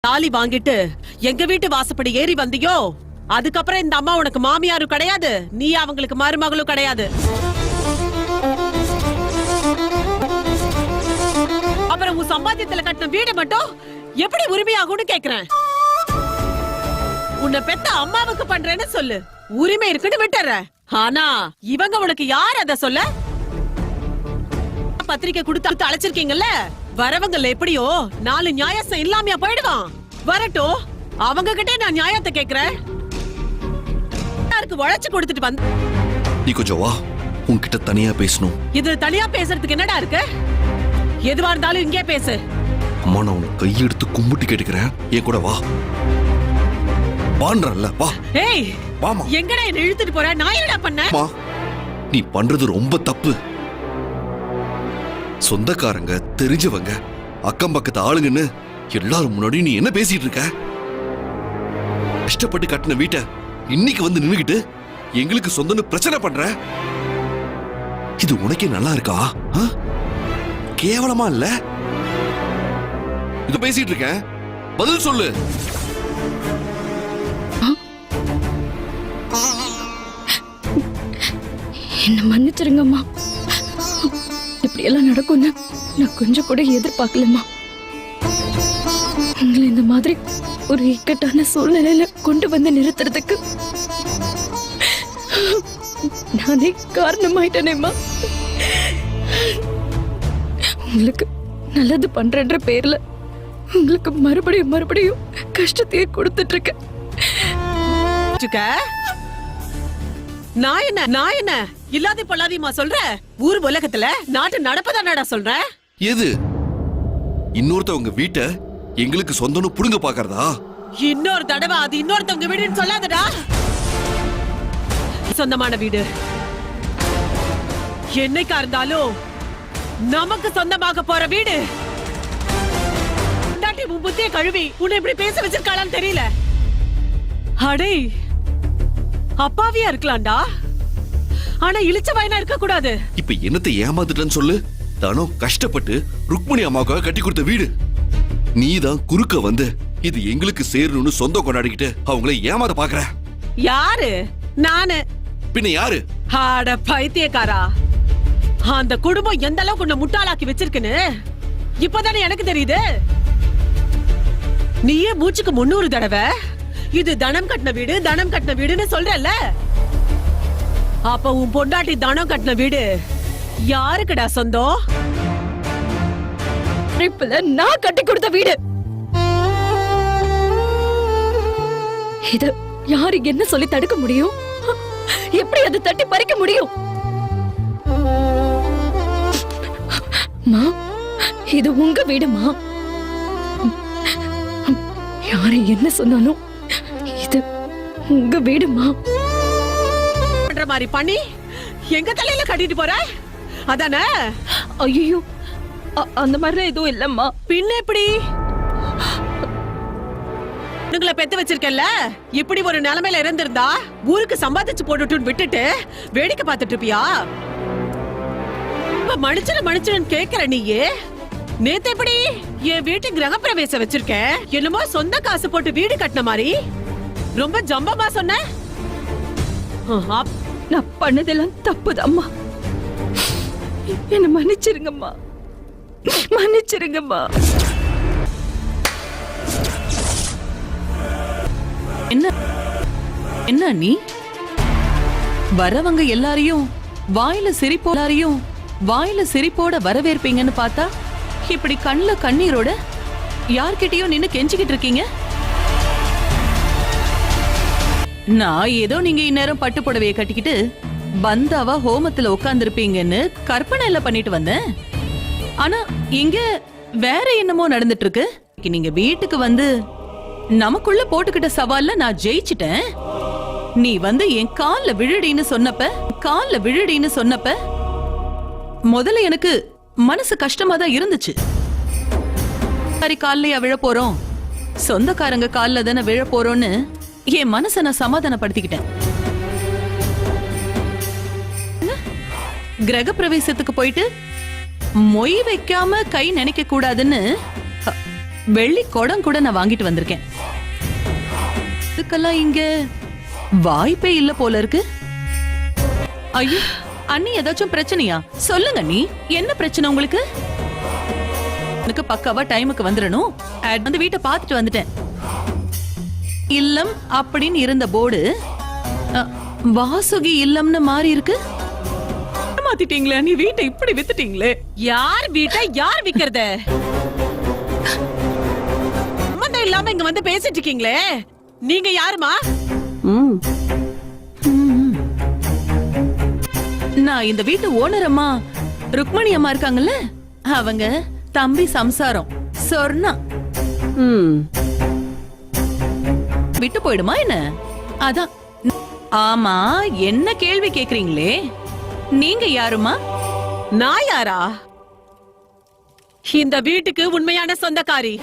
தாலி வாங்கிட்டு எங்க வீட்டு வாசப்படி ஏறி வந்தியோ அதுக்கப்புறம் இந்த அம்மா உனக்கு மாமியாரும் கிடையாது, நீ அவங்களுக்கு மருமகளும் கிடையாது. அப்புறம் உன் சம்பாத்தியத்துல கட்டின வீடு மட்டும் எப்படி உரிமையாகும்னு கேக்குறேன். உன்னை பெத்த அம்மாவுக்கு பண்றேன்னு சொல்லு, உரிமை இருக்குன்னு விட்டுற. ஆனா இவங்க உனக்கு யார் அத சொல்ல? பத்திரிக்கை கொடுத்து அழைச்சிருக்கீங்கல்ல, வரவங்கல எப்படியோ 4 நியாயம் இல்லாமையா போயிடுவான். வரட்டும், அவங்க கிட்டே நான் நியாயத்தை கேக்குறேன். உழைச்சு கொடுத்துட்டு வந்து நீ கொஞ்சம் வா, உன்கிட்ட தனியா பேசணும். இது தனியா பேசுறதுக்கு என்னடா இருக்கு? எதுவா இருந்தாலும் இங்கே பேசு. அம்மா, நான் உனக்கு கையெடுத்து கும்பிட்டு கேட்டுக்கிறேன், என் கூட வா. வான்றல்ல, வா. ஏய், வாமா. எங்கடா என்ன இழுத்துட்டு போற? நான் என்னடா பண்ணேன்? நீ பண்றது ரொம்ப தப்பு. சொந்தக்காரங்க, தெரிஞ்சவங்க, அக்கம் பக்கத்து ஆளுங்கன்னு எல்லாரும் முன்னாடி நீ என்ன பேசிட்டு இருக்க? கஷ்டப்பட்டு கட்டின வீட்டை இன்னைக்கு வந்து நின்னுகிட்டு எங்களுக்கு சொந்தம்னு பிரச்சனை பண்ற. இது உனக்கே நல்லா இருக்கா? கேவலமா இல்ல? இது பேசிட்டு இருக்க, பதில் சொல்லு. என்ன மன்னிச்சிருங்கம்மா, இப்படி எல்லாம் நடக்கும்னு நான் கொஞ்சம் கூட எதிர்பார்க்கலம்மா. உங்களை இந்த மாதிரி ஒரு இக்கட்டான சூழ்நிலையில கொண்டு வந்து நிறுத்துறதுக்கு நானே காரணமாயிட்டேனேம்மா. உங்களுக்கு நல்லது பண்றன்ற பேர்ல உங்களுக்கு மறுபடியும் மறுபடியும் கஷ்டத்தையே கொடுத்துட்டு இருக்கேன். நான் என்ன இல்லாத பொல்லாதியமா சொல்ற? ஊர் உலகத்துல நாட்டு நடப்பதானடா சொல்ற? எது இன்னொருத்தவங்க வீட்டை எங்களுக்கு சொந்தம்னு புடுங்க பாக்குறதா? இன்னொரு தடவை அது இன்னொருத்தவங்க வீடுன்னு சொல்லாதடா. சொந்தமான வீடு என்னைக்கா இருந்தாலும் நமக்கு சொந்தமாக போற வீடு. புத்திய கழுவி உன்னை இப்படி பேச வச்சிருக்காளான்னு தெரியல. அடே, அப்பாவியா இருக்கலாம்டா, ஆனா இழிச்ச வயனா இருக்க கூடாது. இப்ப என்னத்தை ஏமாத்துட்டேன்னு சொல்லு. தானோ கஷ்டப்பட்டு ருக்மணி அம்மாவுக்காக கட்டி கொடுத்த வீடு, நீதான் குறுக்க வந்து இது எங்களுக்கு சேரணும்னு சொந்தம் கொண்டாடிக்கிட்டு அவங்கள ஏமாத பாக்குற. யாரு? நானு. பின்ன யாரு? ஆட பைத்தியக்காரா, அந்த குடும்பம் எந்த அளவுக்கு உன்னை முட்டாளாக்கி வச்சிருக்குன்னு இப்பதானே எனக்கு தெரியுது. நீயே மூச்சுக்கு 300 தடவை இது தனம் கட்டின வீடு, தனம் கட்டின வீடுன்னு சொல்றல்ல. அப்ப உன் பொண்டாட்டி தனம் கட்டின வீடு யாருக்குடா சொந்தம்? நான் கட்டி கொடுத்த வீடு. இத யாரு என்ன சொல்லி தடுக்க முடியும்? எப்படி அதை தட்டி பறிக்க முடியும்? மா, இது உங்க வீடுமா. யாரு என்ன சொன்னாலும் இது உங்க வீடுமா. பண்ற மாதிரி பண்ணி எங்க தலையில கட்டிட்டு போற அதானே? ஐயோ, அந்த மாதிரி எதுவும் இல்லம்மா. பின்ன எப்படி? உங்களை பெத்து வச்சிருக்கல, இப்படி ஒரு நிலைமையில இருந்திருந்தா ஊருக்கு சம்பாதிச்சு போட்டுட்டு விட்டுட்டு வேடிக்கை பார்த்துட்டு இருப்பியா? மனுஷன் கேக்குற நீயே நேத்து எப்படி என் வீட்டு கிரகப்பிரவேசம் வச்சிருக்க, என்னமோ சொந்த காசு போட்டு வீடு கட்டின மாதிரி ரொம்ப ஜம்பமா சொன்ன. நான் பண்ணதெல்லாம் தப்புதாம்மா, என்ன மன்னிச்சிருங்கம்மா, மன்னிச்சிருங்கம்மா. என்ன நீ வரவங்க எல்லாரையும் வாயில சிரிப்போட வரவேற்பீங்கன்னு பார்த்தா இப்படி கண்ணுல கண்ணீரோட யார்கிட்டயும் நின்னு கெஞ்சிக்கிட்டு இருக்கீங்க. நான் ஏதோ நீங்க இந்நேரம் பட்டு புடவையை கட்டிக்கிட்டு பந்தாவா ஹோமத்துல உட்கார்ந்துருப்பீங்கன்னு கற்பனை பண்ணிட்டு வந்தேன். ஆனா இங்க வேற என்னமோ நடந்துட்டு இருக்கு. நீங்க வீட்டுக்கு வந்து நமக்குள்ள போட்டுக்கிட்ட சவால்ல நான் ஜெயிச்சிட்டேன். நீ வந்து என் கால்ல விழுடின்னு சொன்னப்ப முதல்ல எனக்கு மனசு கஷ்டமா தான் இருந்துச்சு. சரி, கால்லையா விழ போறோம், சொந்தக்காரங்க கால்ல தானே விழ போறோம்னு என் மனசை நான் சமாதானப்படுத்திக்கிட்டேன். கிரக பிரவேசத்துக்கு போயிட்டு மொய் வைக்காம கை நினைக்க கூடாதுன்னு வெள்ளி குடம் கூட நான் வாங்கிட்டு வந்திருக்கேன். இதுக்கெல்லாம் இங்க வாய்ப்பே இல்ல போல இருக்கு. ஐயோ அண்ணி, ஏதாச்சும் பிரச்சனையா? சொல்லுங்க நீ, என்ன பிரச்சனை உங்களுக்கு? எனக்கு பக்காவா டைமுக்கு வந்துடணும். அந்த வீட்டை பார்த்துட்டு வந்துட்டேன். இல்லம் அப்படின்னு இருந்த போர்டு வாசுகி இல்லம்னு மாறி இருக்கு. மாத்திட்டீங்களே நீ, வீட்டை இப்படி வித்துட்டீங்களே. யார் வீட்டை யார் விக்கிறது? சம்பந்தம் இல்லாம இங்க வந்து பேசிட்டு இருக்கீங்களே, நீங்க யாருமா? நான் இந்த வீட்டு ஓனர் அம்மா ருக்மணி அம்மா இருக்காங்கல்ல, அவங்க தம்பி சம்சாரம் சொர்ணா. விட்டு போயிடுமா என்ன? அதான். ஆமா, என்ன கேள்வி கேக்குறீங்களே? நீங்க யாருமா? நான் யாரா? இந்த வீட்டுக்கு உண்மையான சொந்தக்காரி.